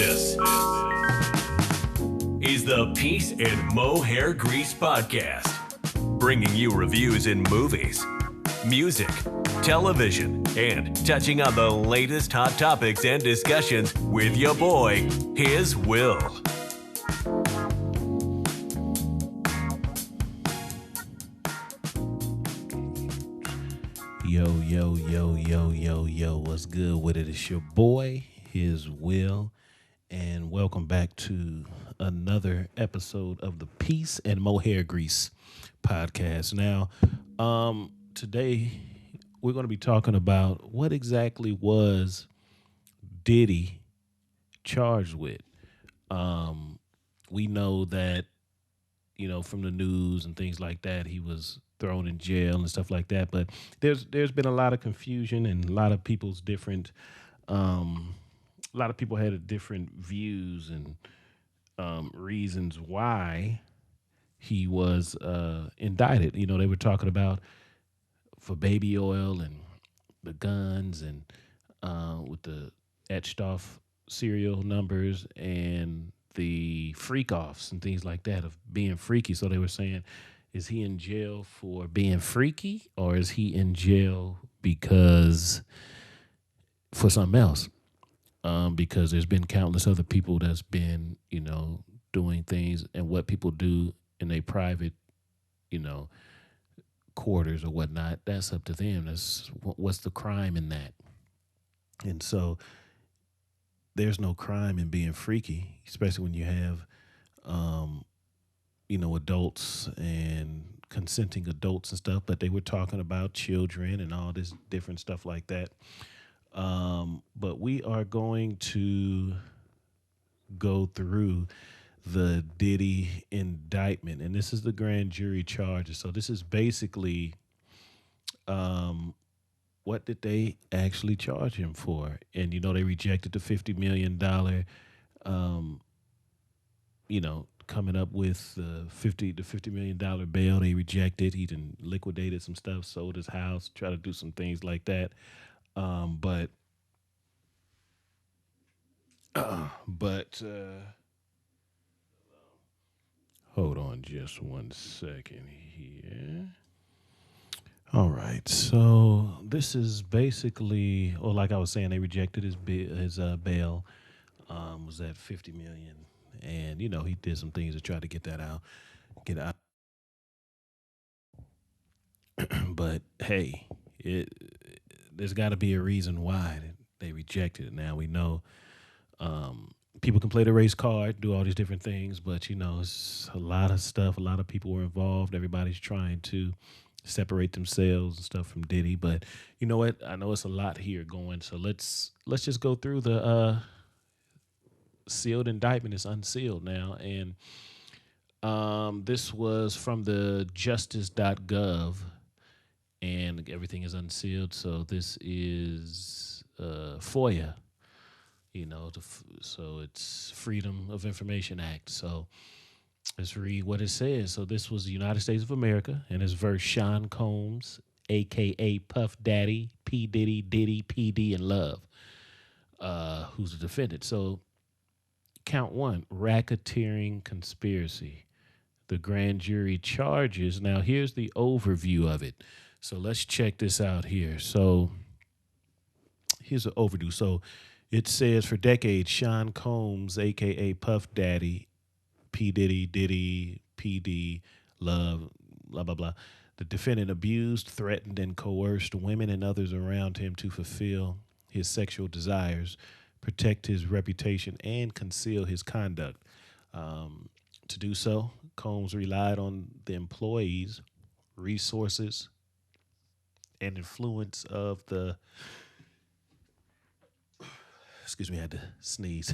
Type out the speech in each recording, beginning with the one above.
This is the Peace and Mo Hair Grease Podcast, bringing you reviews in movies, music, television, and touching on the latest hot topics and discussions with your boy, HizWill. Yo, what's good with it? It's your boy, HizWill, and welcome back to another episode of the Peace and Mo Hair Grease Podcast. Now, today we're going to be talking about what exactly was Diddy charged with. We know that, from the news and things like that, he was thrown in jail and stuff like that. But there's been a lot of confusion and a lot of people's different, a lot of people had different views and reasons why he was indicted. They were talking about for baby oil and the guns and with the etched off serial numbers and the freak offs and things like that of being freaky. So they were saying, is he in jail for being freaky, or is he in jail because for something else? Because there's been countless other people that's been, doing things, and what people do in a private, quarters or whatnot, that's up to them. That's what's the crime in that? And so there's no crime in being freaky, especially when you have, adults and consenting adults and stuff, but they were talking about children and all this different stuff like that. But we are going to go through the Diddy indictment, and this is the grand jury charges. So this is basically what did they actually charge him for? And, they rejected the $50 million, coming up with the $50 million bail. They rejected. He done liquidated some stuff, sold his house, tried to do some things like that. But hold on just 1 second here. All right, so this is basically, or like I was saying, they rejected his bail. Was that $50 million, and he did some things to try to get out. But hey, there's got to be a reason why they rejected it. Now we know people can play the race card, do all these different things, but it's a lot of stuff. A lot of people were involved. Everybody's trying to separate themselves and stuff from Diddy. But you know what? I know it's a lot here going. So let's just go through the sealed indictment. It's unsealed now, and this was from the justice.gov, and everything is unsealed. So this is FOIA. So it's Freedom of Information Act. So let's read what it says. So this was the United States of America, and it's verse Sean Combs, a.k.a. Puff Daddy, P. Diddy, PD, and Love, who's the defendant. So count 1, racketeering conspiracy. The grand jury charges. Now, here's the overview of it. So let's check this out here. So here's an overview. So it says, for decades, Sean Combs, a.k.a. Puff Daddy, P. Diddy, PD, Love, blah, blah, blah. The defendant abused, threatened, and coerced women and others around him to fulfill his sexual desires, protect his reputation, and conceal his conduct. To do so, Combs relied on the employees, resources, and influence of the... Excuse me, I had to sneeze.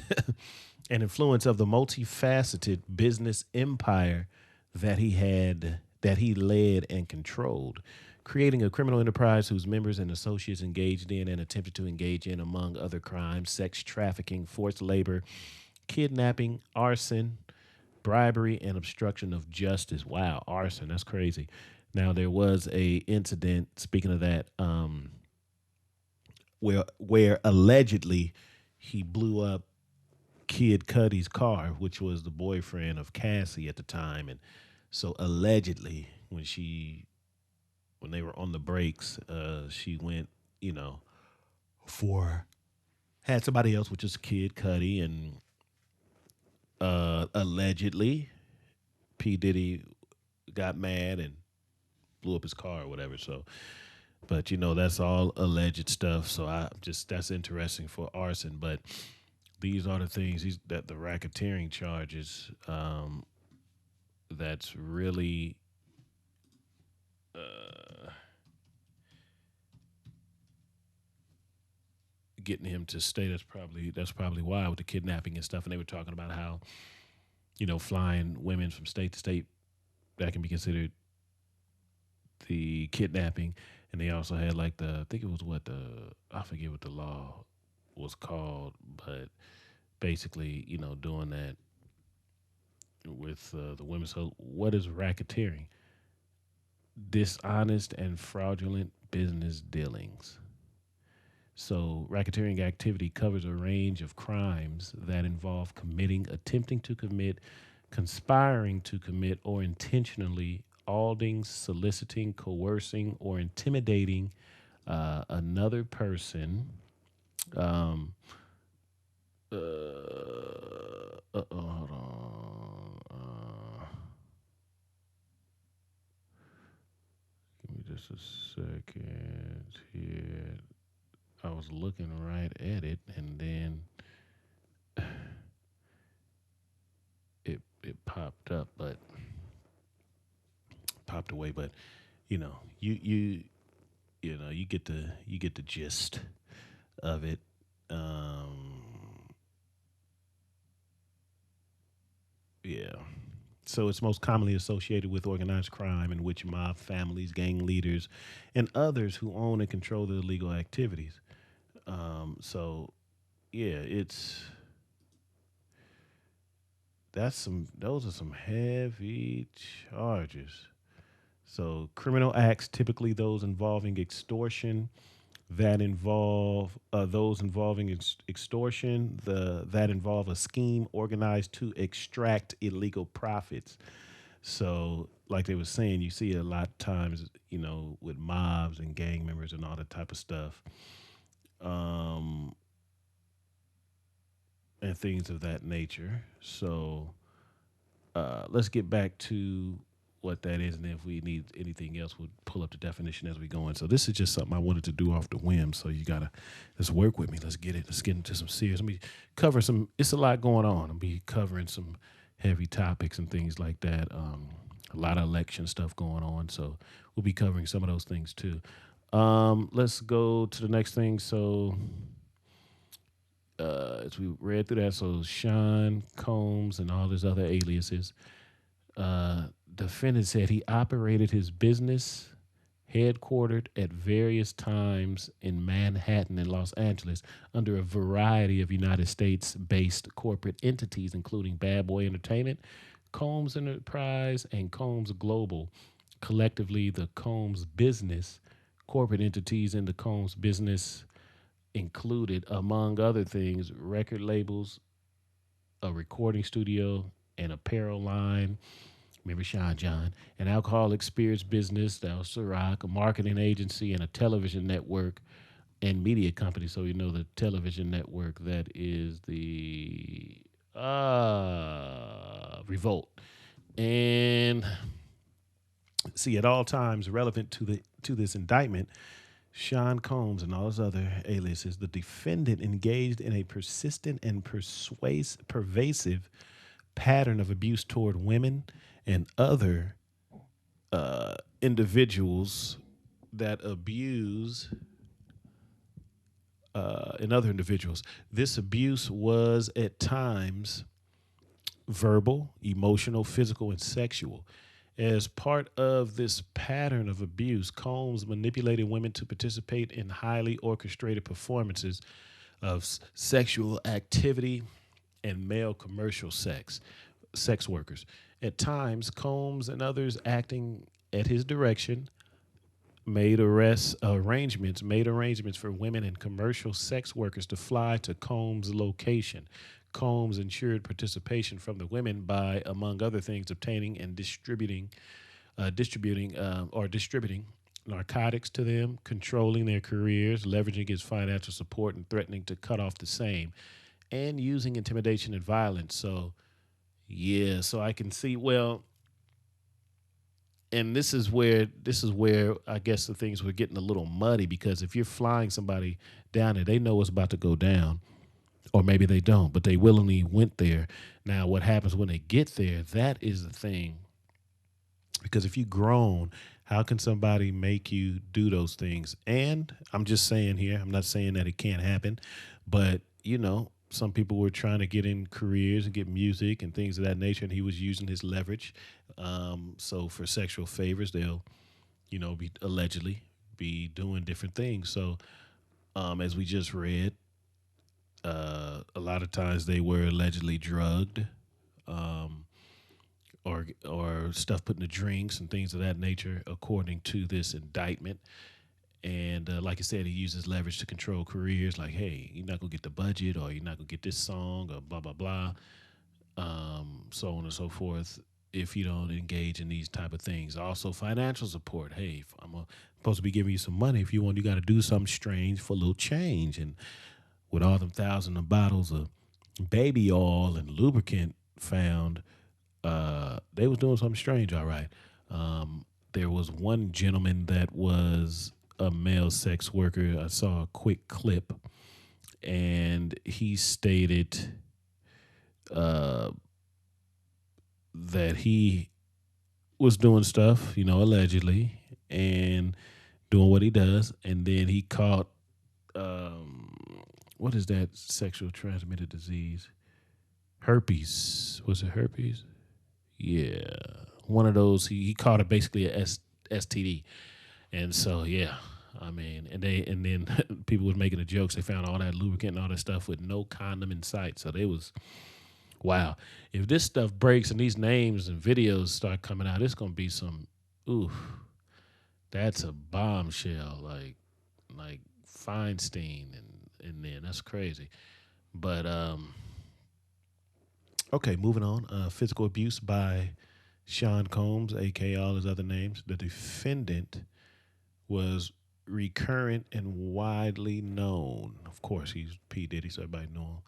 And influence of the multifaceted business empire that he led and controlled, creating a criminal enterprise whose members and associates engaged in and attempted to engage in, among other crimes, sex trafficking, forced labor, kidnapping, arson, bribery, and obstruction of justice. Wow, arson, that's crazy. Now, there was a incident, speaking of that, where allegedly he blew up Kid Cudi's car, which was the boyfriend of Cassie at the time. And so allegedly, when they were on the breaks, she went, you know, for had somebody else, which is Kid Cudi, and allegedly P Diddy got mad and blew up his car or whatever. So, but that's all alleged stuff. So that's interesting for arson. But these are the things that the racketeering charges. That's really getting him to stay. That's probably why, with the kidnapping and stuff. And they were talking about how flying women from state to state, that can be considered the kidnapping. And they also had like I think it was I forget what the law was called, but basically, doing that with the women. So what is racketeering? Dishonest and fraudulent business dealings. So racketeering activity covers a range of crimes that involve committing, attempting to commit, conspiring to commit, or intentionally aiding, soliciting, coercing, or intimidating another person. Hold on. Give me just a second here. I was looking right at it, and then it popped up, but popped away. But you get the gist of it. Yeah. So it's most commonly associated with organized crime, in which mob families, gang leaders, and others who own and control the illegal activities. So yeah, those are some heavy charges. So criminal acts, typically those involving extortion, that involve those involving extortion, that involve a scheme organized to extract illegal profits. So, like they were saying, you see a lot of times, with mobs and gang members and all that type of stuff, and things of that nature. So, let's get back to what that is, and then if we need anything else, we'll pull up the definition as we go in. So this is just something I wanted to do off the whim. So you gotta just work with me. Let's get into some serious. Let me cover some. It's a lot going on. I'll be covering some heavy topics and things like that. A lot of election stuff going on. So we'll be covering some of those things too. Let's go to the next thing. So as we read through that, so Sean Combs and all his other aliases. Defendant said he operated his business headquartered at various times in Manhattan and Los Angeles under a variety of United States-based corporate entities, including Bad Boy Entertainment, Combs Enterprise, and Combs Global. Collectively, the Combs business corporate entities in the Combs business included, among other things, record labels, a recording studio, an apparel line, remember Sean John, an alcoholic spirits business, that was Ciroc, a marketing agency, and a television network and media company. So the television network, that is the Revolt. And see, at all times relevant to this indictment, Sean Combs and all his other aliases, the defendant engaged in a persistent and pervasive pattern of abuse toward women and other individuals that abuse and other individuals. This abuse was at times verbal, emotional, physical, and sexual. As part of this pattern of abuse, Combs manipulated women to participate in highly orchestrated performances of sexual activity and male commercial sex workers. At times, Combs and others acting at his direction made arrangements for women and commercial sex workers to fly to Combs' location. Combs ensured participation from the women by, among other things, obtaining and distributing narcotics to them, controlling their careers, leveraging his financial support, and threatening to cut off the same, and using intimidation and violence. So, yeah, so I can see, well, and this is where I guess the things were getting a little muddy, because if you're flying somebody down there, they know what's about to go down, or maybe they don't, but they willingly went there. Now, what happens when they get there? That is the thing, because if you grown, how can somebody make you do those things? And I'm just saying here, I'm not saying that it can't happen, but some people were trying to get in careers and get music and things of that nature, and he was using his leverage. So for sexual favors, they'll, be allegedly be doing different things. So, as we just read, a lot of times they were allegedly drugged, um, or stuff put in the drinks and things of that nature, according to this indictment. And like I said, he uses leverage to control careers. Like, hey, you're not gonna get the budget, or you're not gonna get this song, or blah blah blah, so on and so forth, if you don't engage in these type of things. Also, financial support. Hey, if supposed to be giving you some money. If you want, you got to do something strange for a little change. And with all them thousands of bottles of baby oil and lubricant found, they was doing something strange. All right. There was one gentleman that was a male sex worker. I saw a quick clip, and he stated that he was doing stuff, allegedly, and doing what he does, and then he caught what is that sexual transmitted disease? Herpes. Was it herpes? Yeah, one of those. He caught it, basically a STD, and so yeah. I mean, and then people was making the jokes. They found all that lubricant and all that stuff with no condom in sight. So they was, wow. If this stuff breaks and these names and videos start coming out, it's gonna be some, oof. That's a bombshell, like Feinstein, and then that's crazy. But okay, moving on. Physical abuse by Sean Combs, aka all his other names. The defendant was recurrent and widely known. Of course, he's P. Diddy, so everybody know him.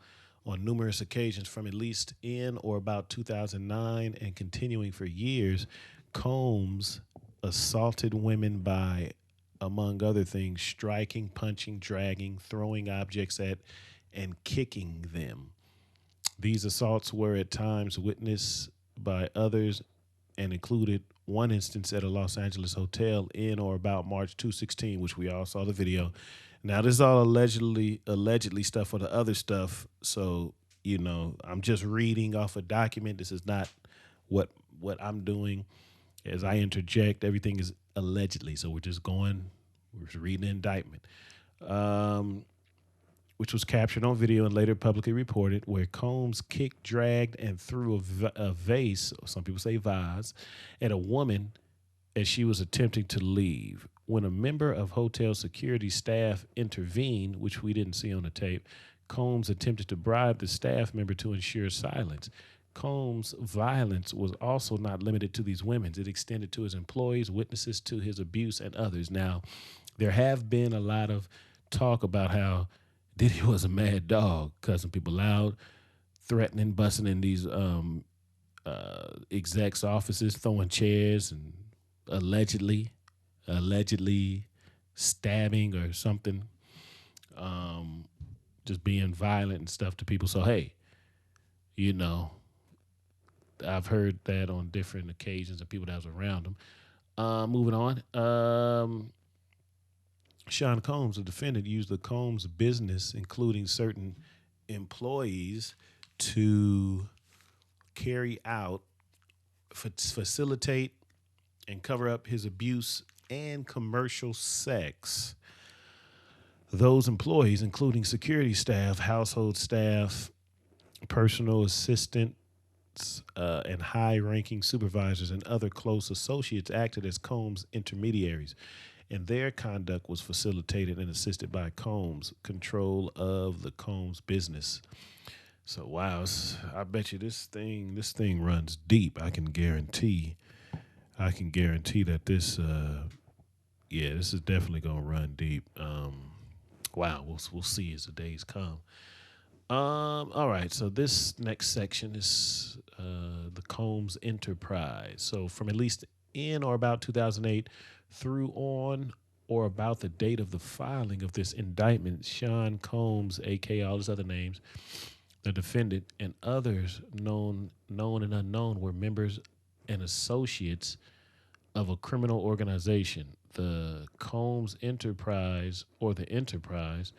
On numerous occasions from at least in or about 2009 and continuing for years, Combs assaulted women by, among other things, striking, punching, dragging, throwing objects at, and kicking them. These assaults were at times witnessed by others and included one instance at a Los Angeles hotel in or about March 2016, which we all saw the video. Now, this is all allegedly stuff for the other stuff. So, I'm just reading off a document. This is not what I'm doing. As I interject, everything is allegedly. So we're just reading the indictment, which was captured on video and later publicly reported, where Combs kicked, dragged, and threw a vase, or some people say vase, at a woman as she was attempting to leave. When a member of hotel security staff intervened, which we didn't see on the tape, Combs attempted to bribe the staff member to ensure silence. Combs' violence was also not limited to these women. It extended to his employees, witnesses to his abuse, and others. Now, there have been a lot of talk about how Diddy was a mad dog, cussing people out, threatening, busting in these execs' offices, throwing chairs, and allegedly stabbing or something, just being violent and stuff to people. So, hey, I've heard that on different occasions of people that was around him. Moving on. Sean Combs, the defendant, used the Combs business, including certain employees, to carry out, facilitate, and cover up his abuse and commercial sex. Those employees, including security staff, household staff, personal assistants, and high-ranking supervisors and other close associates, acted as Combs' intermediaries, and their conduct was facilitated and assisted by Combs' control of the Combs business. So wow, I bet you this thing runs deep. I can guarantee that this is definitely gonna run deep. Wow, we'll see as the days come. All right, so this next section is the Combs Enterprise. So from at least in or about 2008 through on or about the date of the filing of this indictment, Sean Combs, aka all his other names, the defendant, and others known and unknown were members and associates of a criminal organization, the Combs Enterprise or the Enterprise.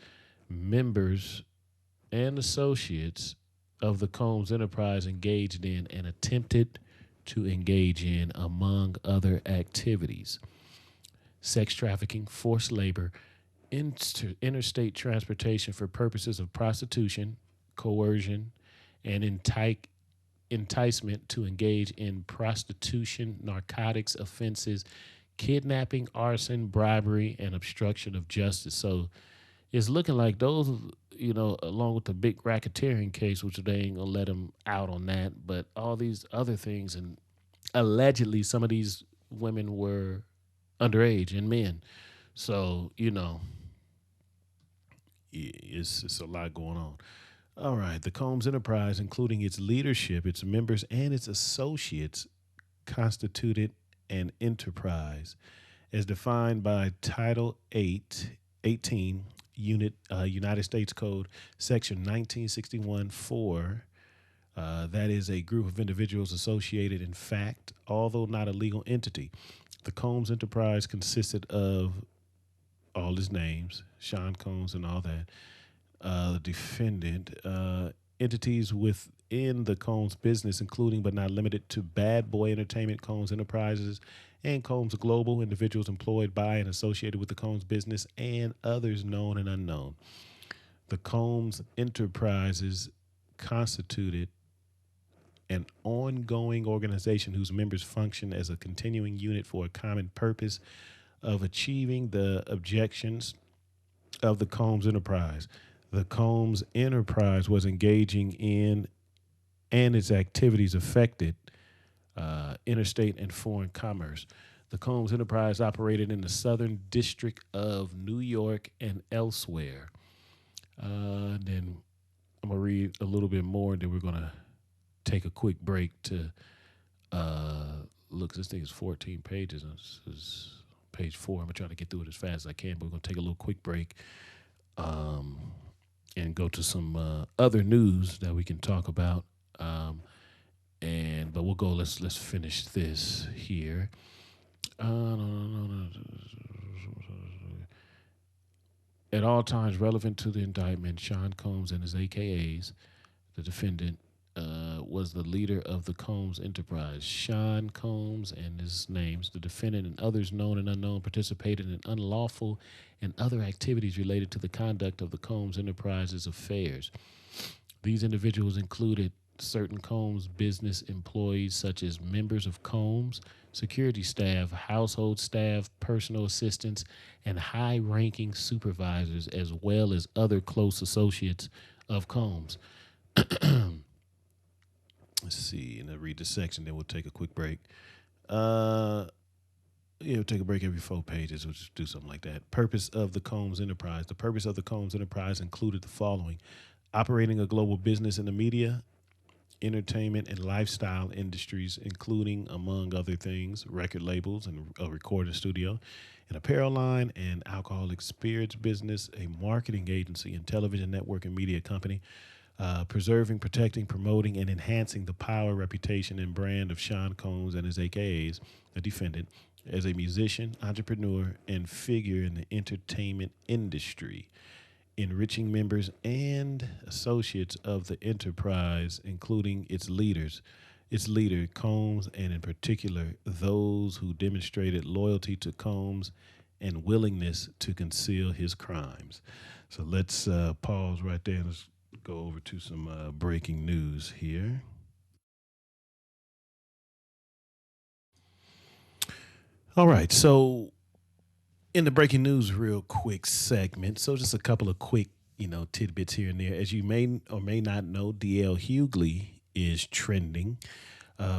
Members and associates of the Combs Enterprise engaged in and attempted to engage in, among other activities, sex trafficking, forced labor, interstate transportation for purposes of prostitution, coercion, and enticement to engage in prostitution, narcotics offenses, kidnapping, arson, bribery, and obstruction of justice. So it's looking like those, along with the big racketeering case, which they ain't gonna let him out on that, but all these other things, and allegedly some of these women were underage and men. So it's a lot going on. All right, the Combs Enterprise, including its leadership, its members, and its associates, constituted an enterprise as defined by Title 18, United States Code, Section 1961-4. That is a group of individuals associated in fact, although not a legal entity. The Combs Enterprise consisted of all his names, Sean Combs and all that, the defendant, entities within the Combs business, including but not limited to Bad Boy Entertainment, Combs Enterprises, and Combs Global, individuals employed by and associated with the Combs business, and others known and unknown. The Combs Enterprises constituted an ongoing organization whose members function as a continuing unit for a common purpose of achieving the objections of the Combs Enterprise. The Combs Enterprise was engaging in and its activities affected interstate and foreign commerce. The Combs Enterprise operated in the Southern District of New York and elsewhere. And then I'm going to read a little bit more, and then we're going to take a quick break to look. This thing is 14 pages. This is page 4. I'm going to try to get through it as fast as I can, but we're going to take a little quick break and go to some other news that we can talk about. But we'll go. Let's finish this here. At all times relevant to the indictment, Sean Combs and his AKAs, the defendant, was the leader of the Combs Enterprise. Sean Combs and his names, the defendant, and others known and unknown participated in unlawful and other activities related to the conduct of the Combs Enterprise's affairs. These individuals included certain Combs business employees, such as members of Combs, security staff, household staff, personal assistants, and high-ranking supervisors, as well as other close associates of Combs. Let's see, and I'll read the section, then we'll take a quick break. We'll take a break every 4 pages. We'll just do something like that. Purpose of the Combs Enterprise. The purpose of the Combs Enterprise included the following: operating a global business in the media, entertainment, and lifestyle industries, including, among other things, record labels and a recording studio, an apparel line, and alcoholic spirits business, a marketing agency, and television network and media company. Preserving, protecting, promoting, and enhancing the power, reputation, and brand of Sean Combs and his AKAs, the defendant, as a musician, entrepreneur, and figure in the entertainment industry. Enriching members and associates of the enterprise, including its leader, Combs, and in particular, those who demonstrated loyalty to Combs and willingness to conceal his crimes. So let's pause right there and let's go over to some breaking news here. All right, so in the breaking news, real quick segment. So just a couple of quick tidbits here and there. As you may or may not know, DL Hughley is trending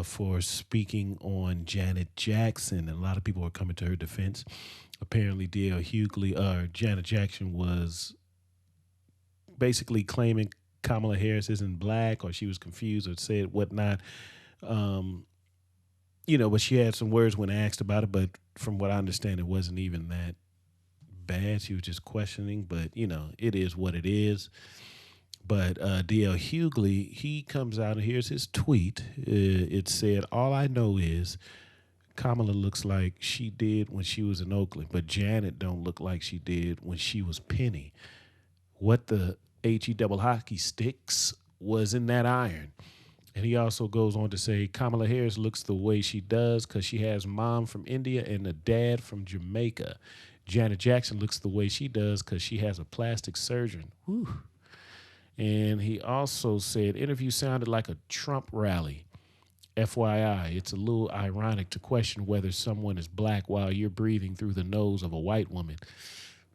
for speaking on Janet Jackson. And a lot of people are coming to her defense. Apparently, DL Hughley, Janet Jackson was basically claiming Kamala Harris isn't black, or she was confused or said whatnot. But she had some words when asked about it. But from what I understand, it wasn't even that bad. She was just questioning. But, it is what it is. But D.L. Hughley, he comes out and here's his tweet. It said, "All I know is Kamala looks like she did when she was in Oakland, but Janet don't look like she did when she was Penny. What the H-E double hockey sticks was in that iron." And he also goes on to say, Kamala Harris looks the way she does because she has mom from India and a dad from Jamaica. Janet Jackson looks the way she does because she has a plastic surgeon. Whew. And he also said, interview sounded like a Trump rally. FYI, it's a little ironic to question whether someone is black while you're breathing through the nose of a white woman.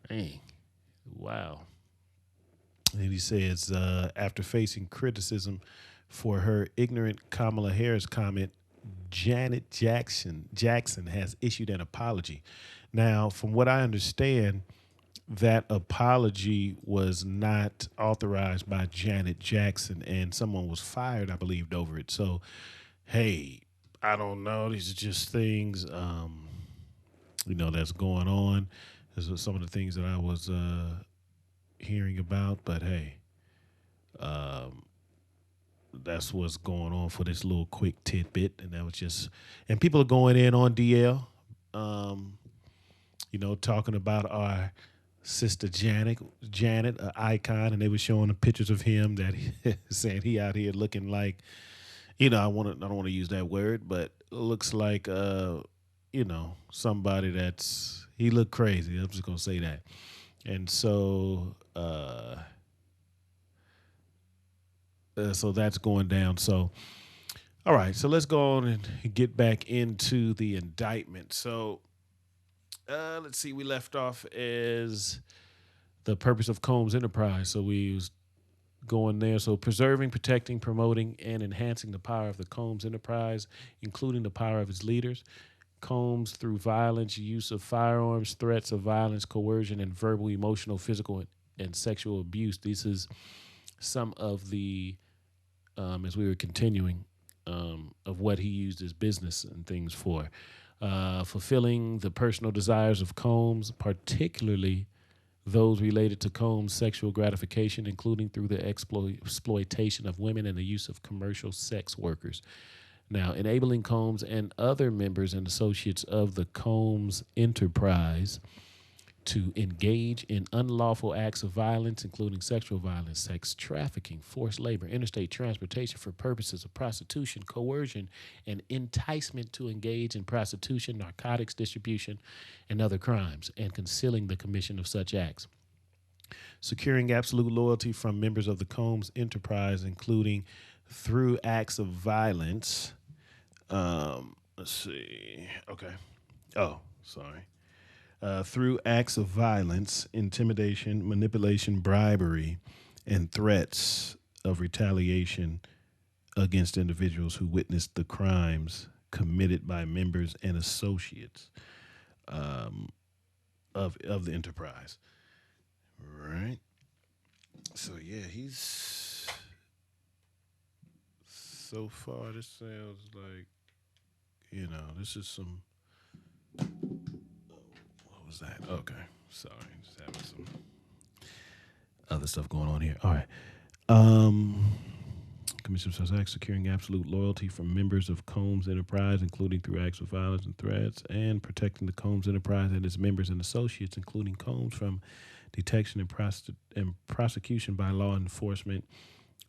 Dang. Wow. And he says, after facing criticism for her ignorant Kamala Harris comment, Janet Jackson has issued an apology. Now, from what I understand, that apology was not authorized by Janet Jackson, and someone was fired, I believed, over it. So, hey, I don't know. These are just things, that's going on. These are some of the things that I was hearing about, but hey, that's what's going on for this little quick tidbit. And that was just, and people are going in on DL, talking about our sister Janet, an icon, and they were showing the pictures of him that saying he out here looking like, I don't want to use that word, but it looks like, somebody he looked crazy. I'm just going to say that. And so, so that's going down. So, all right, so let's go on and get back into the indictment. So, let's see, we left off as the purpose of Combs Enterprise. So we was going there. So preserving, protecting, promoting, and enhancing the power of the Combs Enterprise, including the power of its leaders. Combs through violence, use of firearms, threats of violence, coercion, and verbal, emotional, physical, and sexual abuse. This is some of the, as we were continuing, of what he used his business and things for. Fulfilling the personal desires of Combs, particularly those related to Combs' sexual gratification, including through the exploitation of women and the use of commercial sex workers. Now, enabling Combs and other members and associates of the Combs Enterprise to engage in unlawful acts of violence, including sexual violence, sex trafficking, forced labor, interstate transportation for purposes of prostitution, coercion, and enticement to engage in prostitution, narcotics distribution, and other crimes, and concealing the commission of such acts. Securing absolute loyalty from members of the Combs Enterprise, including through acts of violence. Let's see. Okay. Oh, sorry. Through acts of violence, intimidation, manipulation, bribery, and threats of retaliation against individuals who witnessed the crimes committed by members and associates of the enterprise. Right. So yeah, he's so far. This sounds like this is some. What was that? Okay, sorry, just having some other stuff going on here. All right. Commission of Acts securing absolute loyalty from members of Combs Enterprise, including through acts of violence and threats, and protecting the Combs Enterprise and its members and associates, including Combs, from detection and prosecution by law enforcement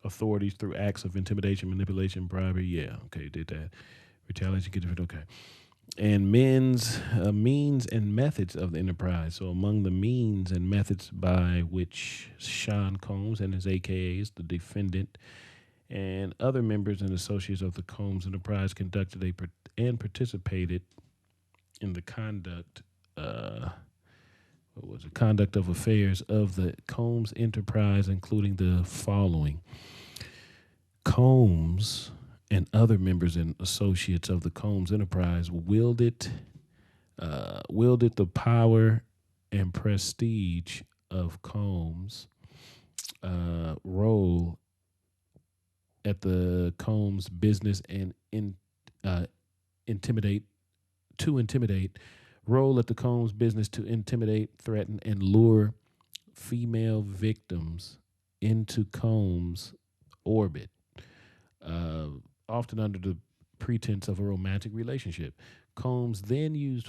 authorities through acts of intimidation, manipulation, bribery. Yeah, okay, did that. Retaliation, okay. And means and methods of the enterprise. So among the means and methods by which Sean Combs and his AKAs, the defendant, and other members and associates of the Combs Enterprise conducted and participated in the conduct, what was it? Conduct of affairs of the Combs enterprise, including the following. Combs and other members and associates of the Combs enterprise wielded the power and prestige of Combs' role at the Combs business and uh, intimidate intimidate role at the Combs business to intimidate, threaten, and lure female victims into Combs' orbit, uh, often under the pretense of a romantic relationship. Combs then used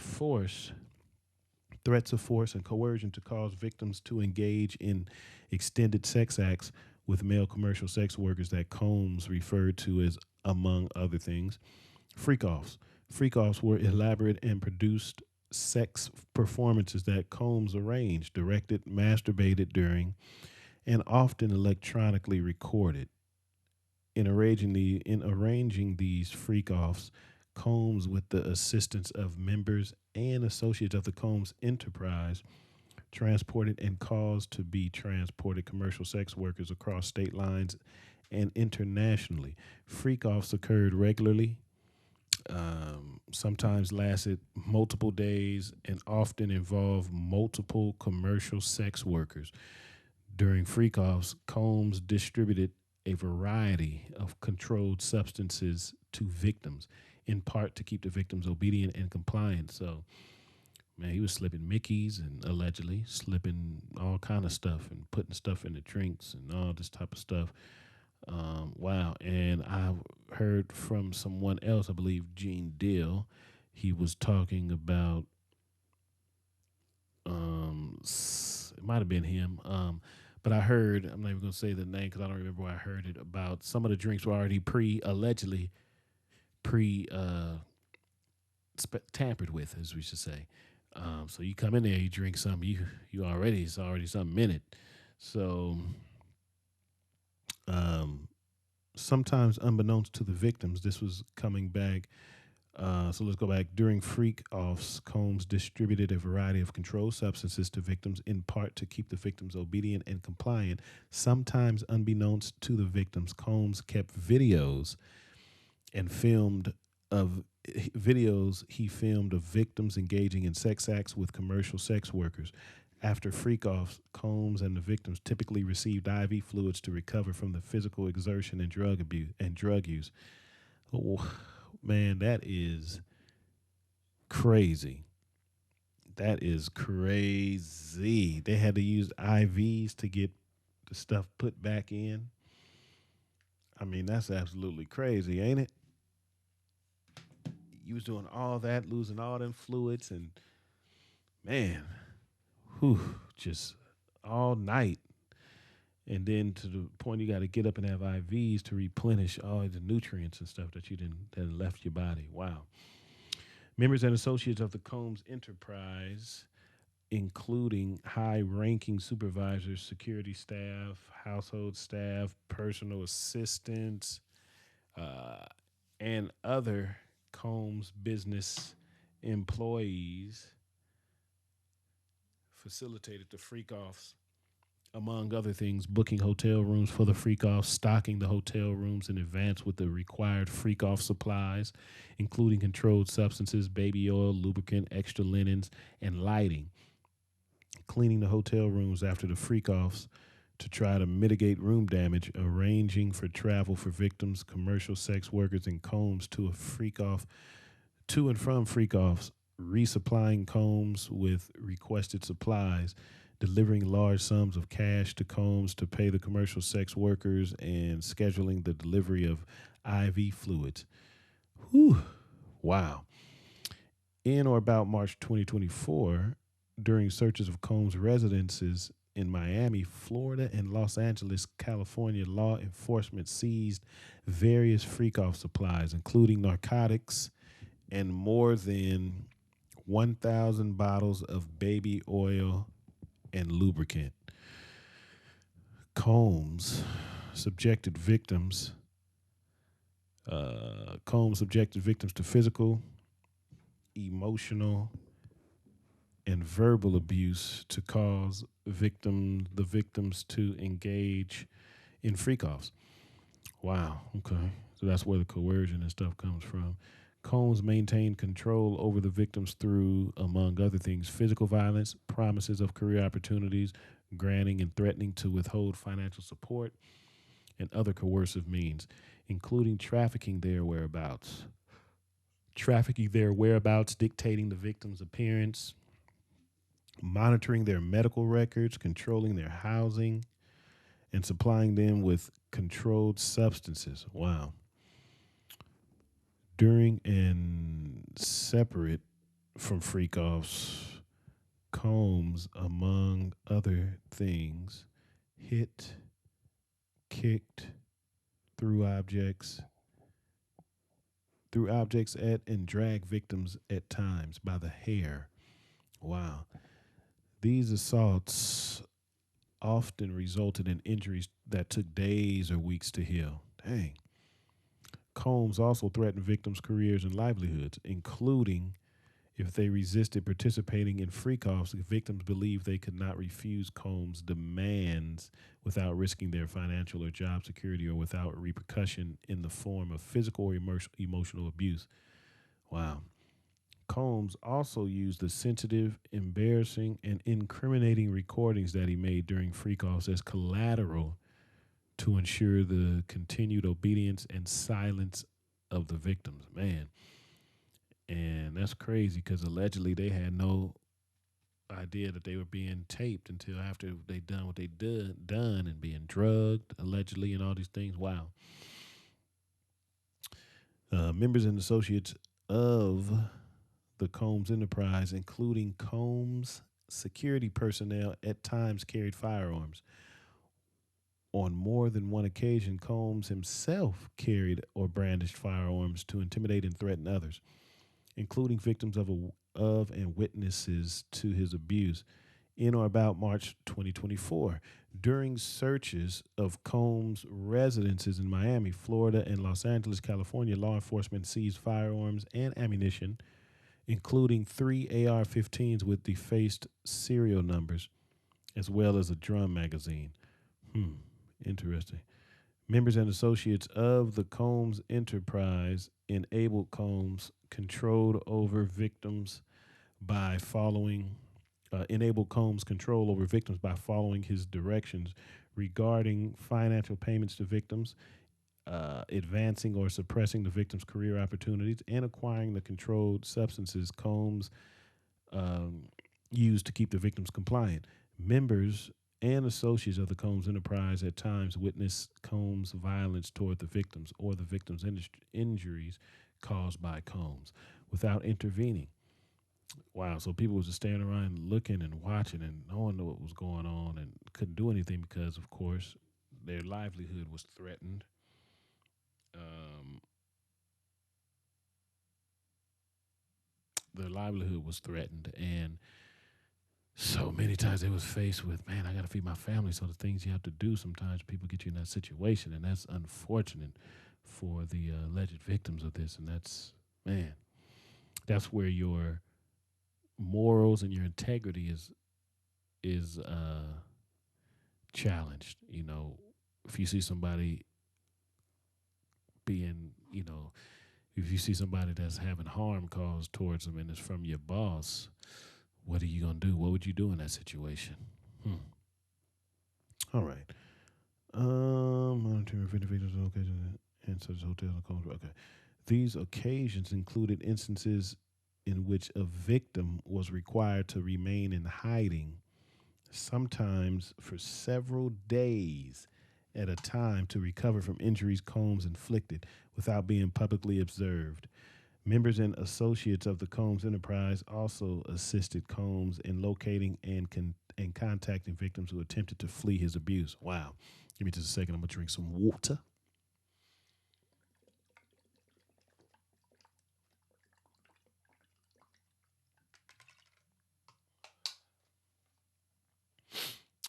threats of force, and coercion to cause victims to engage in extended sex acts with male commercial sex workers that Combs referred to as, among other things, freak-offs. Freak-offs were elaborate and produced sex performances that Combs arranged, directed, masturbated during, and often electronically recorded. In arranging these freak-offs, Combs, with the assistance of members and associates of the Combs enterprise, transported and caused to be transported commercial sex workers across state lines and internationally. Freak-offs occurred regularly, sometimes lasted multiple days, and often involved multiple commercial sex workers. During freak-offs, Combs distributed a variety of controlled substances to victims, in part to keep the victims obedient and compliant. So, man, he was slipping Mickeys and allegedly slipping all kind of stuff and putting stuff in the drinks and all this type of stuff. Wow. And I heard from someone else, I believe Gene Dill, he was talking about, it might have been him, but I heard, I'm not even going to say the name because I don't remember where I heard it, about some of the drinks were already allegedly pre tampered with, as we should say. So you come in there, you drink something, it's already something in it. So, sometimes unbeknownst to the victims, this was coming back. So let's go back. During freak-offs, Combs distributed a variety of controlled substances to victims, in part to keep the victims obedient and compliant. Sometimes unbeknownst to the victims, Combs kept videos and filmed of videos he filmed of victims engaging in sex acts with commercial sex workers. After freak-offs, Combs and the victims typically received IV fluids to recover from the physical exertion and drug use. Oh, man, that is crazy. That is crazy. They had to use IVs to get the stuff put back in. I mean, that's absolutely crazy, ain't it? You was doing all that, losing all them fluids, and man, just all night. And then to the point you got to get up and have IVs to replenish all the nutrients and stuff that you didn't left your body. Wow. Members and associates of the Combs enterprise, including high-ranking supervisors, security staff, household staff, personal assistants, uh, and other Combs business employees, facilitated the freak-offs, among other things, booking hotel rooms for the freak-offs, stocking the hotel rooms in advance with the required freak-off supplies, including controlled substances, baby oil, lubricant, extra linens, and lighting, cleaning the hotel rooms after the freak-offs to try to mitigate room damage, arranging for travel for victims, commercial sex workers, and Combs to and from freak-offs, resupplying Combs with requested supplies, delivering large sums of cash to Combs to pay the commercial sex workers, and scheduling the delivery of IV fluids. Whew. Wow. In or about March 2024, during searches of Combs' residences in Miami, Florida, and Los Angeles, California, law enforcement seized various freak-off supplies, including narcotics and more than 1,000 bottles of baby oil and lubricant. Combs subjected victims to physical, emotional, and verbal abuse to cause the victims to engage in freak offs. Wow. Okay. So that's where the coercion and stuff comes from. Combs maintained control over the victims through, among other things, physical violence, promises of career opportunities, granting and threatening to withhold financial support, and other coercive means, including trafficking their whereabouts, dictating the victim's appearance, monitoring their medical records, controlling their housing, and supplying them with controlled substances. Wow. During and separate from freak offs, Combs, among other things, hit, kicked, threw objects, at and dragged victims at times by the hair. Wow. These assaults often resulted in injuries that took days or weeks to heal. Dang. Combs also threatened victims' careers and livelihoods, including if they resisted participating in freak offs. Victims believed they could not refuse Combs' demands without risking their financial or job security or without repercussion in the form of physical or emotional abuse. Wow. Combs also used the sensitive, embarrassing, and incriminating recordings that he made during freak offs as collateral to ensure the continued obedience and silence of the victims. Man. And that's crazy because allegedly they had no idea that they were being taped until after they done what they done and being drugged allegedly and all these things. Wow. Members and associates of the Combs enterprise, including Combs security personnel, at times carried firearms. On more than one occasion, Combs himself carried or brandished firearms to intimidate and threaten others, including victims of and witnesses to his abuse. In or about March 2024, during searches of Combs' residences in Miami, Florida, and Los Angeles, California, law enforcement seized firearms and ammunition, including 3 AR-15s with defaced serial numbers, as well as a drum magazine. Interesting. Members and associates of the Combs enterprise enabled Combs control over victims by following his directions regarding financial payments to victims, advancing or suppressing the victim's career opportunities, and acquiring the controlled substances Combs used to keep the victims compliant. Members and associates of the Combs enterprise at times witnessed Combs' violence toward the victims or the victims' injuries caused by Combs without intervening. Wow, so people was just standing around looking and watching and knowing what was going on and couldn't do anything because, of course, their livelihood was threatened. Um, and so many times they was faced with, man, I got to feed my family. So the things you have to do, sometimes people get you in that situation, and that's unfortunate for the alleged victims of this. And that's where your morals and your integrity is challenged. You know, if you see somebody being, if you see somebody that's having harm caused towards them and it's from your boss, what are you gonna do? What would you do in that situation? All right. Monitoring victims locations and such hotels and homes. Okay. These occasions included instances in which a victim was required to remain in hiding, sometimes for several days at a time, to recover from injuries Combs inflicted without being publicly observed. Members and associates of the Combs enterprise also assisted Combs in locating and contacting victims who attempted to flee his abuse. Wow. Give me just a second. I'm going to drink some water.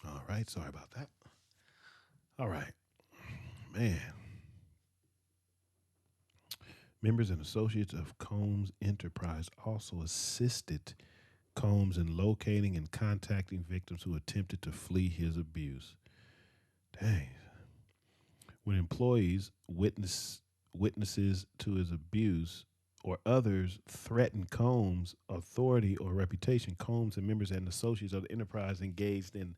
All right. Sorry about that. All right. Man. Members and associates of Combs Enterprise also assisted Combs in locating and contacting victims who attempted to flee his abuse. Dang. When employees witnesses to his abuse or others threaten Combs' authority or reputation, Combs and members and associates of the enterprise engaged in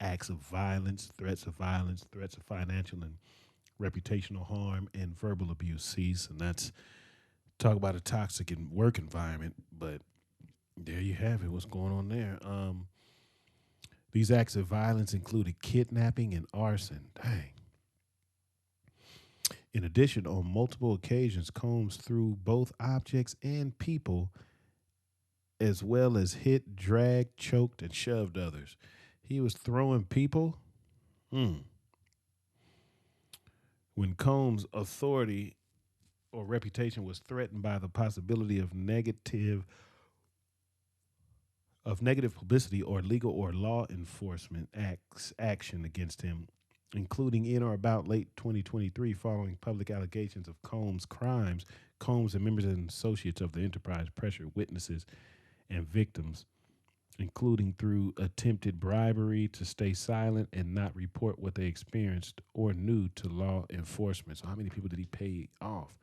acts of violence, threats of financial and reputational harm, and verbal abuse cease. And that's talk about a toxic work environment, but there you have it. What's going on there? These acts of violence included kidnapping and arson. Dang. In addition, on multiple occasions, Combs threw both objects and people, as well as hit, dragged, choked, and shoved others. He was throwing people. When Combs' authority or reputation was threatened by the possibility of negative publicity or legal or law enforcement action against him, including in or about late 2023 following public allegations of Combs' crimes. Combs and members and associates of the enterprise pressured witnesses and victims, including through attempted bribery, to stay silent and not report what they experienced or knew to law enforcement. So how many people did he pay off?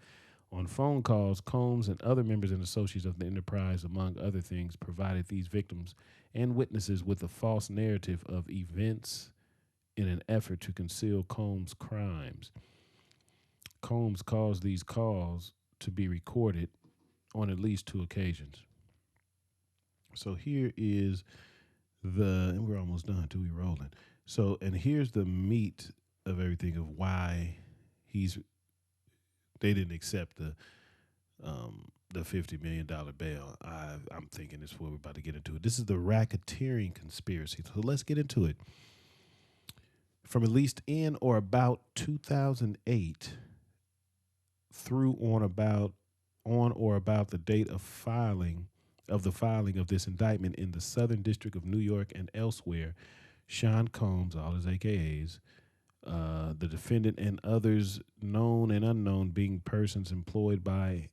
On phone calls, Combs and other members and associates of the enterprise, among other things, provided these victims and witnesses with a false narrative of events in an effort to conceal Combs' crimes. Combs caused these calls to be recorded on at least 2 occasions. So here is and we're almost done till we rolling. So, and here's the meat of everything of why they didn't accept the $50 million bail. I'm thinking this is where we're about to get into it. This is the racketeering conspiracy. So let's get into it. From at least in or about 2008 through on or about the date of the filing of this indictment in the Southern District of New York and elsewhere, Sean Combs, all his AKAs, the defendant and others known and unknown being persons employed by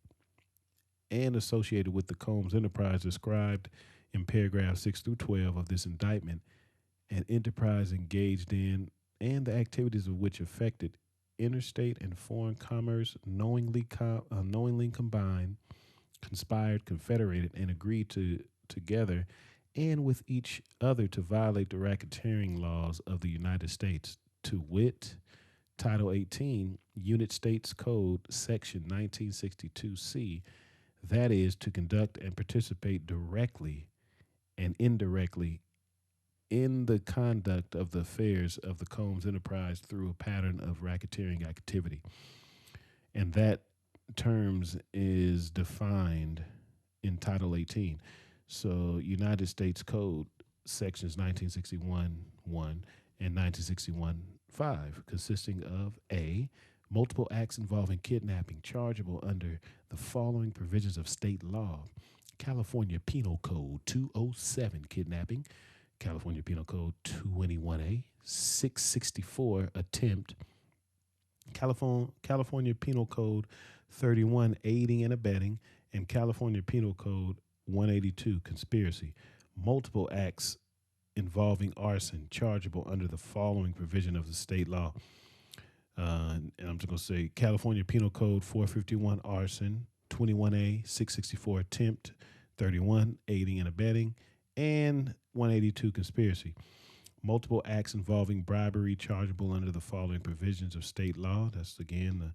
and associated with the Combs enterprise described in paragraphs 6 through 12 of this indictment, an enterprise engaged in and the activities of which affected interstate and foreign commerce, knowingly combined, conspired, confederated, and agreed together and with each other to violate the racketeering laws of the United States, to wit, Title 18, Unit States Code, Section 1962C, that is, to conduct and participate directly and indirectly in the conduct of the affairs of the Combs enterprise through a pattern of racketeering activity. And that terms is defined in Title 18. So United States Code sections 1961-1 and 1961-5, consisting of A, multiple acts involving kidnapping chargeable under the following provisions of state law: California Penal Code 207, kidnapping; California Penal Code 221A, 664, attempt; California Penal Code 31, aiding and abetting; and California Penal Code 182, conspiracy. Multiple acts involving arson chargeable under the following provision of the state law. And I'm just going to say California Penal Code 451, arson; 21A, 664, attempt; 31, aiding and abetting; and 182, conspiracy. Multiple acts involving bribery chargeable under the following provisions of state law. That's, again, the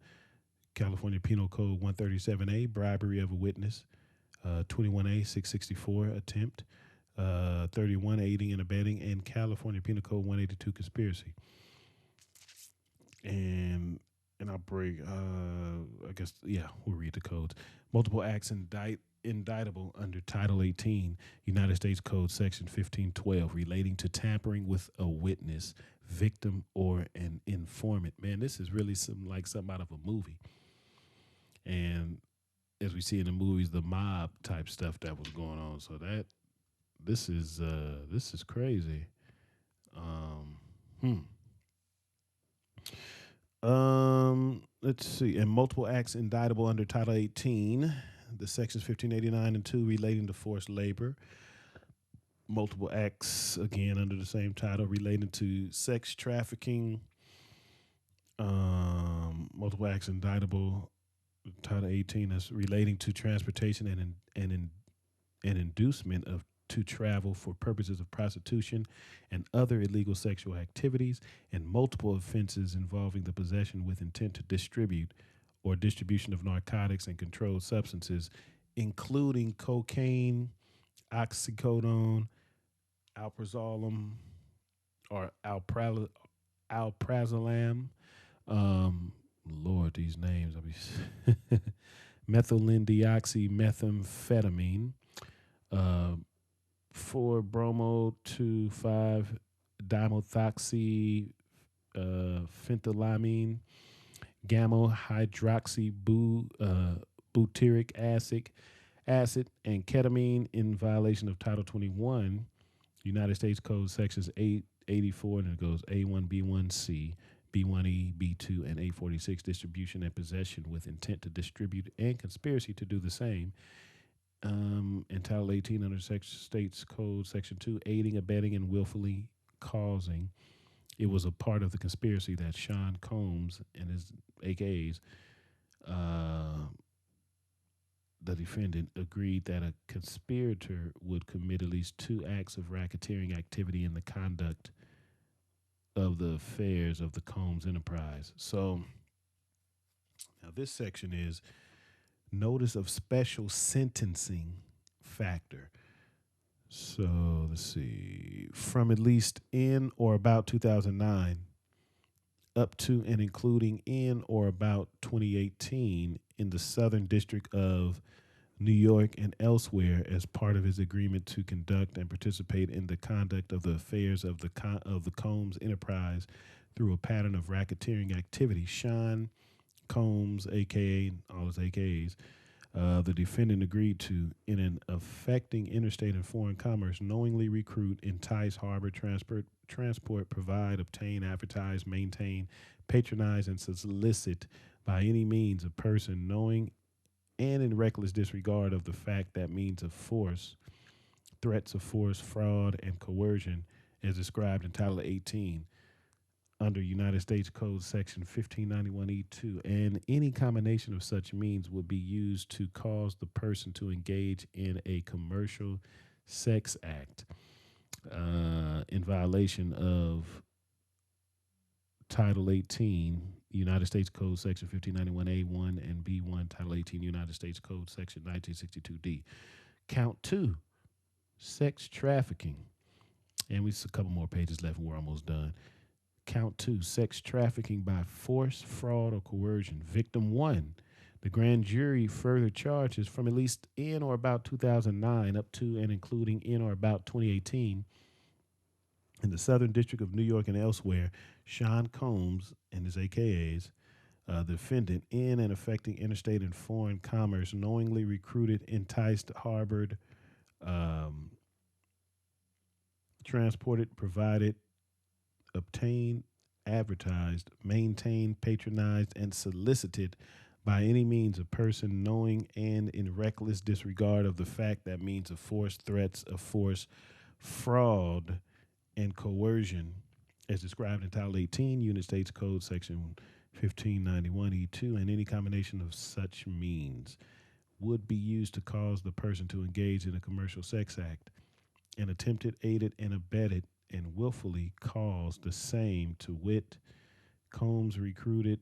California Penal Code 137A, bribery of a witness; 21A, 664, attempt; 31, aiding and abetting; and California Penal Code 182, conspiracy. And I'll break, we'll read the codes. Multiple acts indictable under Title 18, United States Code Section 1512, relating to tampering with a witness, victim, or an informant. Man, this is really something out of a movie. And as we see in the movies, the mob type stuff that was going on. So this is crazy. Let's see. And multiple acts indictable under Title 18, the sections 1589 and 2, relating to forced labor, multiple acts, again, under the same title, relating to sex trafficking. Multiple acts indictable, Title 18, is relating to transportation and inducement of to travel for purposes of prostitution and other illegal sexual activities, and multiple offenses involving the possession with intent to distribute or distribution of narcotics and controlled substances, including cocaine, oxycodone, alprazolam, or alprazolam. Lord, these names. Methylenedioxymethamphetamine, 4 bromo 2,5 dimethylphentylamine, gamma hydroxybutyric acid, and ketamine in violation of Title 21, United States Code sections 884, and it goes A1, B1C, B1E, B2, and 846, distribution and possession with intent to distribute, and conspiracy to do the same. In Title 18 under States Code Section 2, aiding, abetting, and willfully causing. It was a part of the conspiracy that Sean Combs and his AKAs, the defendant, agreed that a conspirator would commit at least 2 acts of racketeering activity in the conduct of the affairs of the Combs enterprise. So now this section is notice of special sentencing factor. So let's see. From at least in or about 2009 up to and including in or about 2018 in the Southern District of New York and elsewhere as part of his agreement to conduct and participate in the conduct of the affairs of the Combs enterprise through a pattern of racketeering activity. Sean Combs, a.k.a. all his AKAs, the defendant agreed to, in an affecting interstate and foreign commerce, knowingly recruit, entice, harbor, transport, provide, obtain, advertise, maintain, patronize, and solicit by any means a person knowing and in reckless disregard of the fact that means of force, threats of force, fraud, and coercion, as described in Title 18 under United States Code Section 1591E2, and any combination of such means would be used to cause the person to engage in a commercial sex act in violation of Title 18, United States Code Section 1591A1 and B1, Title 18, United States Code Section 1962D. Count 2, sex trafficking. And we have a couple more pages left and we're almost done. Count 2, sex trafficking by force, fraud, or coercion. Victim 1, the grand jury further charges from at least in or about 2009 up to and including in or about 2018 in the Southern District of New York and elsewhere, Sean Combs and his AKAs, the defendant, in and affecting interstate and foreign commerce, knowingly recruited, enticed, harbored, transported, provided, obtained, advertised, maintained, patronized, and solicited by any means a person knowing and in reckless disregard of the fact that means of force, threats of force, fraud, and coercion, as described in Title 18, United States Code Section 1591E2, and any combination of such means would be used to cause the person to engage in a commercial sex act, and attempted, aided, and abetted, and willfully caused the same, to wit, Combs recruited,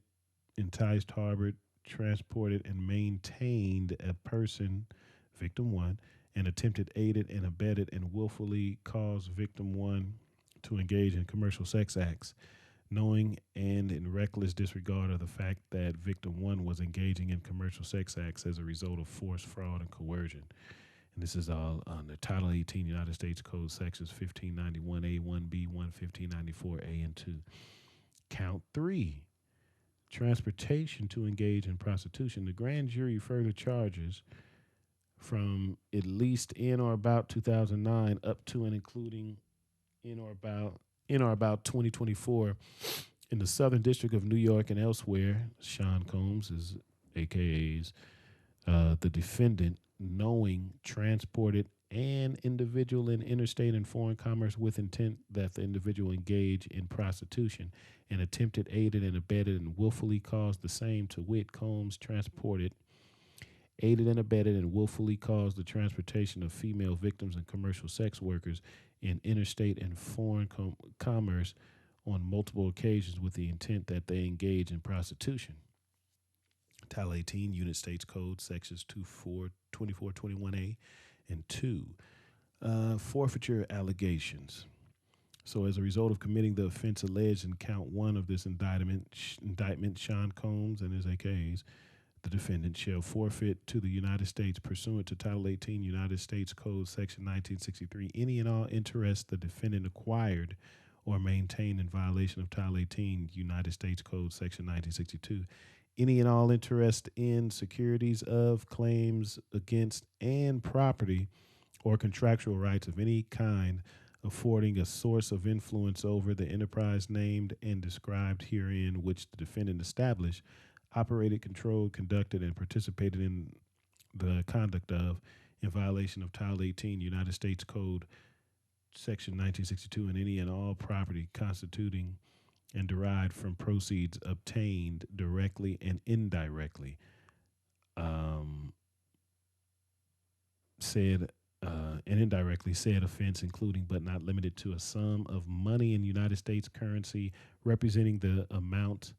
enticed, harbored, transported, and maintained a person, victim 1, and attempted, aided, and abetted, and willfully caused victim 1 to engage in commercial sex acts, knowing and in reckless disregard of the fact that victim 1 was engaging in commercial sex acts as a result of force, fraud, and coercion. And this is all under Title 18 United States Code Sections 1591A1, B1, 1594A and 2. Count 3, transportation to engage in prostitution. The grand jury further charges from at least in or about 2009 up to and including in or about 2024 in the Southern District of New York and elsewhere. Sean Combs is AKA's the defendant knowing, transported, an individual in interstate and foreign commerce with intent that the individual engage in prostitution, and attempted, aided, and abetted, and willfully caused the same, to wit, Combs transported, aided and abetted, and willfully caused the transportation of female victims and commercial sex workers in interstate and foreign commerce on multiple occasions with the intent that they engage in prostitution. Title 18, Unit States Code, Sections 2421A and 2. Forfeiture allegations. So, as a result of committing the offense alleged in count 1 of this indictment, Sean Combs and his AKs, the defendant shall forfeit to the United States, pursuant to Title 18 United States Code, Section 1963, any and all interest the defendant acquired or maintained in violation of Title 18 United States Code, Section 1962. Any and all interest in securities of, claims against, and property or contractual rights of any kind affording a source of influence over the enterprise named and described herein, which the defendant established, operated, controlled, conducted, and participated in the conduct of, in violation of Title 18 United States Code, Section 1962, and any and all property constituting and derived from proceeds obtained directly and indirectly, and indirectly said offense, including but not limited to a sum of money in United States currency representing the amount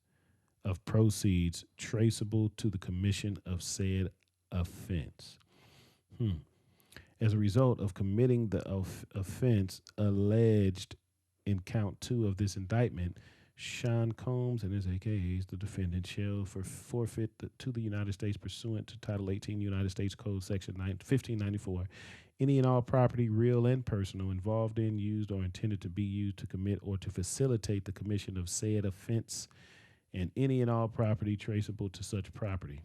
of proceeds traceable to the commission of said offense. As a result of committing the offense alleged in count 2 of this indictment, Sean Combs and his AKAs, the defendant, shall forfeit to the United States, pursuant to Title 18 United States Code, Section 1594, any and all property, real and personal, involved in, used, or intended to be used to commit or to facilitate the commission of said offense, and any and all property traceable to such property.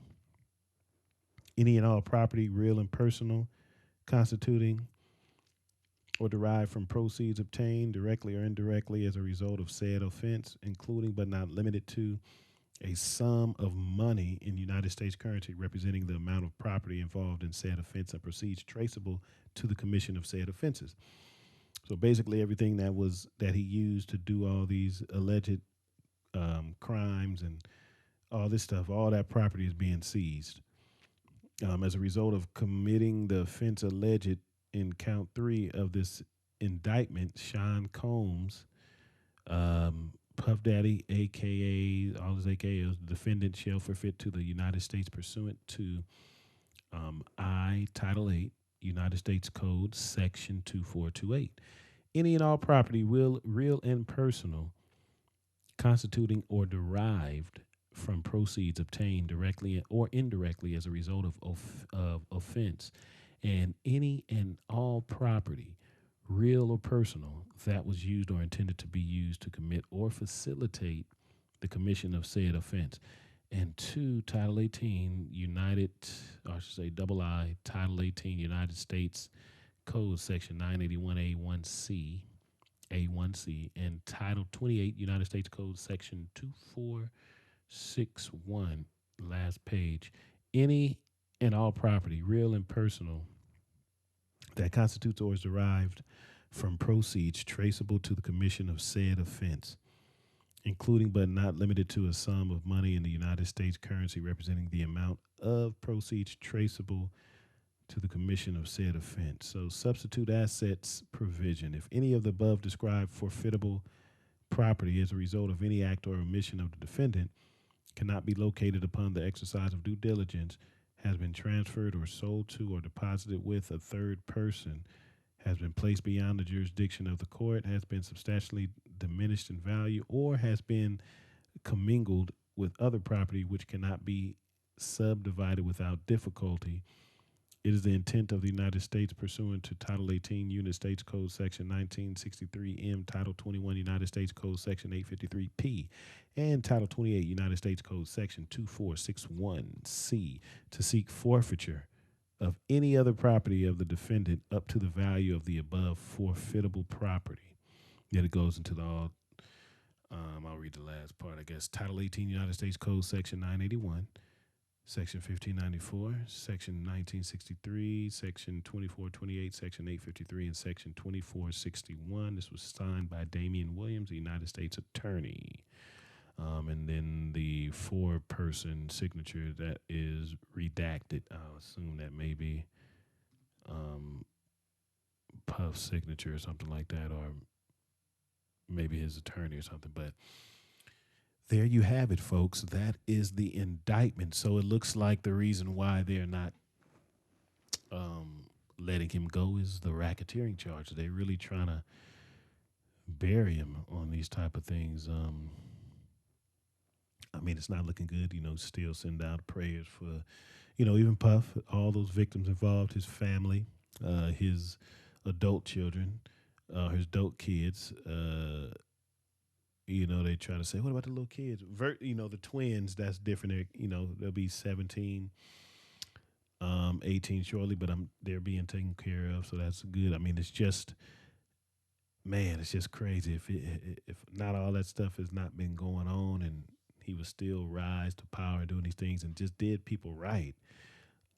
Any and all property, real and personal, constituting or derived from proceeds obtained directly or indirectly as a result of said offense, including but not limited to a sum of money in United States currency representing the amount of property involved in said offense and proceeds traceable to the commission of said offenses. So basically everything that he used to do all these alleged crimes and all this stuff, all that property is being seized. As a result of committing the offense alleged in count 3 of this indictment, Sean Combs, Puff Daddy, a.k.a. all his AKAs, the defendant shall forfeit to the United States, pursuant to Title 8 United States Code, Section 2428, any and all property, real and personal, constituting or derived from proceeds obtained directly or indirectly as a result of offense, and any and all property, real or personal, that was used or intended to be used to commit or facilitate the commission of said offense. And 2, Title 18 Title 18 United States Code, Section 981A1C, A1C, and Title 28 United States Code, Section 2461, last page. Any and all property, real and personal, that constitutes or is derived from proceeds traceable to the commission of said offense, including but not limited to a sum of money in the United States currency representing the amount of proceeds traceable to the commission of said offense. So, substitute assets provision. If any of the above described forfeitable property as a result of any act or omission of the defendant cannot be located upon the exercise of due diligence, has been transferred or sold to or deposited with a third person, has been placed beyond the jurisdiction of the court, has been substantially diminished in value, or has been commingled with other property which cannot be subdivided without difficulty, it is the intent of the United States, pursuant to Title 18 United States Code, Section 1963M, Title 21 United States Code, Section 853P, and Title 28 United States Code, Section 2461C, to seek forfeiture of any other property of the defendant up to the value of the above forfeitable property. Then it goes into I'll read the last part, I guess. Title 18 United States Code, Section 981. Section 1594, Section 1963, Section 2428, Section 853, and Section 2461. This was signed by Damian Williams, the United States Attorney. And then the 4-person signature that is redacted. I'll assume that maybe Puff's signature or something like that, or maybe his attorney or something. But there you have it, folks. That is the indictment. So it looks like the reason why they're not letting him go is the racketeering charge. They're really trying to bury him on these type of things. I mean, it's not looking good. Still send out prayers for, even Puff, all those victims involved, his family, his adult children, his adult kids. They try to say, what about the little kids? The twins, that's different. They'll be 17, 18 shortly, but they're being taken care of, so that's good. I mean, it's just crazy. If not all that stuff has not been going on, and he was still rise to power and doing these things and just did people right,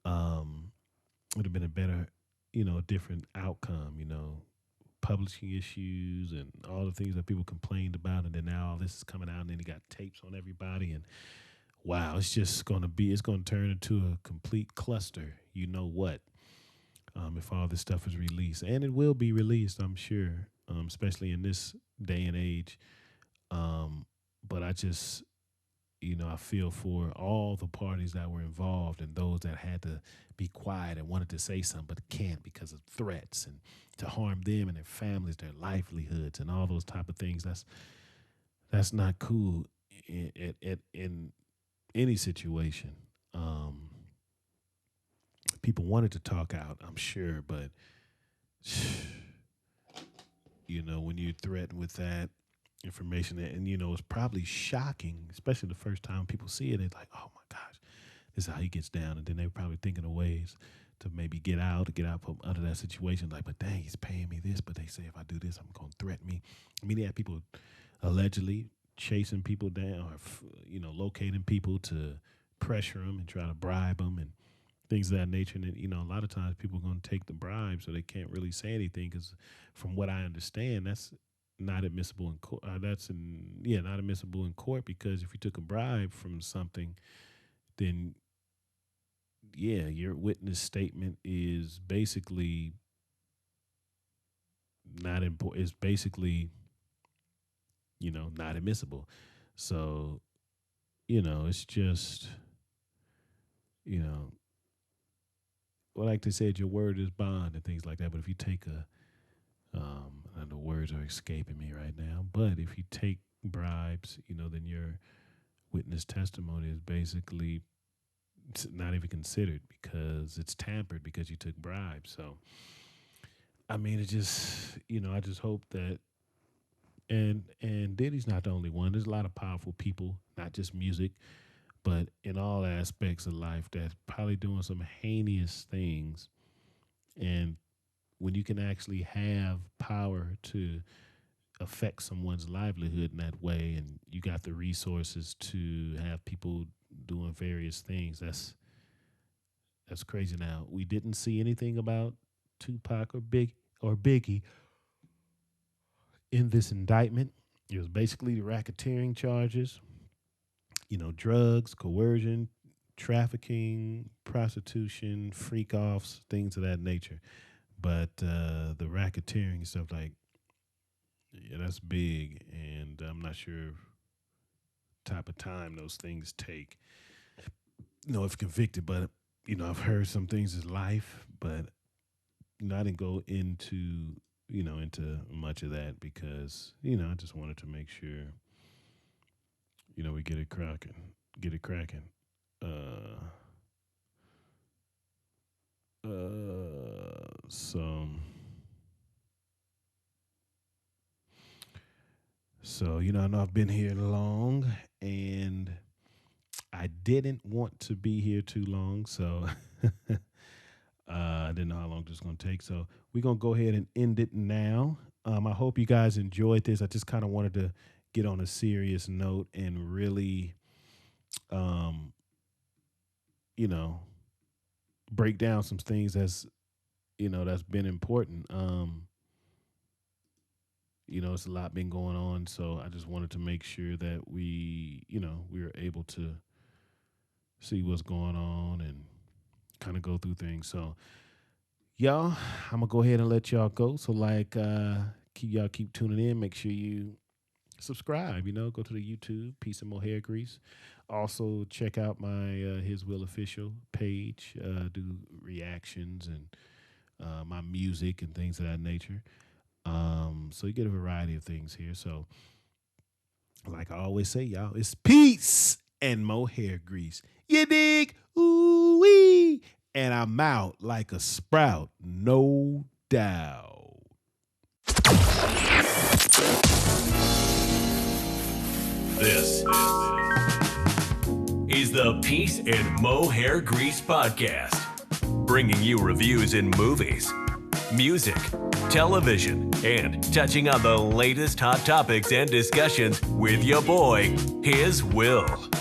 would have been a better, different outcome. Publishing issues and all the things that people complained about, and then now all this is coming out, and then he got tapes on everybody, and wow, it's going to turn into a complete cluster. You know what? If all this stuff is released, and it will be released, I'm sure, especially in this day and age. But I just, I feel for all the parties that were involved and those that had to be quiet and wanted to say something but can't because of threats and to harm them and their families, their livelihoods, and all those type of things. That's not cool in any situation. People wanted to talk out, I'm sure, but when you're threatened with that information, and it's probably shocking, especially the first time people see it. They're like, "Oh my gosh, this is how he gets down," and then they're probably thinking of ways to maybe get out from under that situation. Like, but dang, he's paying me this, but they say if I do this, I'm going to threaten me. I mean, they had people allegedly chasing people down, or locating people to pressure them and try to bribe them and things of that nature. And a lot of times people are going to take the bribe, so they can't really say anything because, from what I understand, that's not admissible in court. Not admissible in court, because if you took a bribe from something, then your witness statement is basically not important. It's basically not admissible. So it's just like they said, your word is bond and things like that. But if you take and the words are escaping me right now, but if you take bribes, then your witness testimony is basically not even considered because it's tampered because you took bribes. So, I mean, it just, I just hope that, and Diddy's not the only one. There's a lot of powerful people, not just music, but in all aspects of life, that's probably doing some heinous things. And when you can actually have power to affect someone's livelihood in that way, and you got the resources to have people doing various things, that's crazy. Now, we didn't see anything about Tupac or Biggie in this indictment. It was basically the racketeering charges, drugs, coercion, trafficking, prostitution, freak-offs, things of that nature. But the racketeering stuff, like, that's big, and I'm not sure type of time those things take, if convicted. But, I've heard some things is life, but, I didn't go into much of that because, I just wanted to make sure, we get it cracking. So, I know I've been here long, and I didn't want to be here too long, so I didn't know how long this was going to take. So we're going to go ahead and end it now. I hope you guys enjoyed this. I just kind of wanted to get on a serious note and really break down some things that's been important. It's a lot been going on, so I just wanted to make sure that we were able to see what's going on and kind of go through things. So, y'all, I'm gonna go ahead and let y'all go. So, keep tuning in. Make sure you subscribe. Go to the YouTube, Peace and Mo Hair Grease. Also, check out my HizWill official page. Do reactions and my music and things of that nature. So you get a variety of things here. So, like I always say, y'all, it's peace and mo hair grease. You dig? Ooh wee. And I'm out like a sprout, no doubt. This is the Peace and Mo Hair Grease Podcast, bringing you reviews in movies, music, television, and touching on the latest hot topics and discussions with your boy, HizWill.